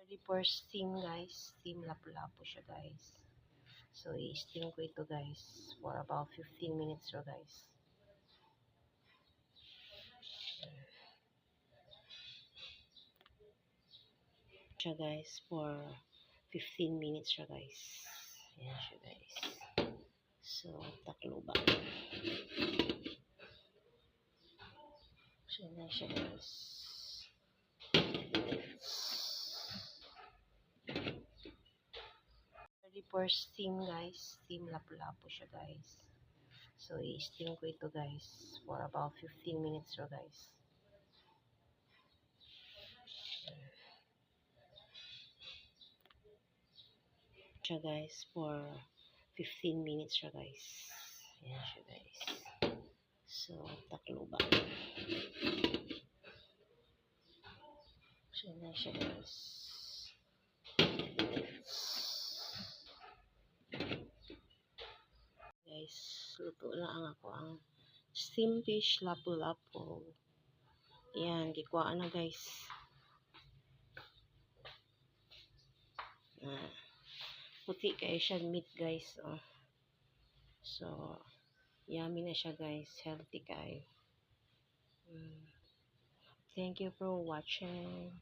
Ready for steam guys. Steam lapu-lapu siya guys. So i-steam ko ito guys for about 15 minutes so guys. Siya guys for 15 minutes siya guys. Ayan siya guys. So takloban. Siya na siya guys. Ready for steam guys. Steam lapu-lapu siya guys. So i-steam ko ito guys for about 15 minutes so guys. Siya guys for 15 minutes siya guys. Ayan siya guys. So takloban. Siya na siya guys. Guys, luto na ang ako ang steam fish lapu-lapu. Ayan, gikuhaan na guys. Puti kayo siya meat guys. Oh. So, yummy na siya guys. Healthy kayo. Thank you for watching.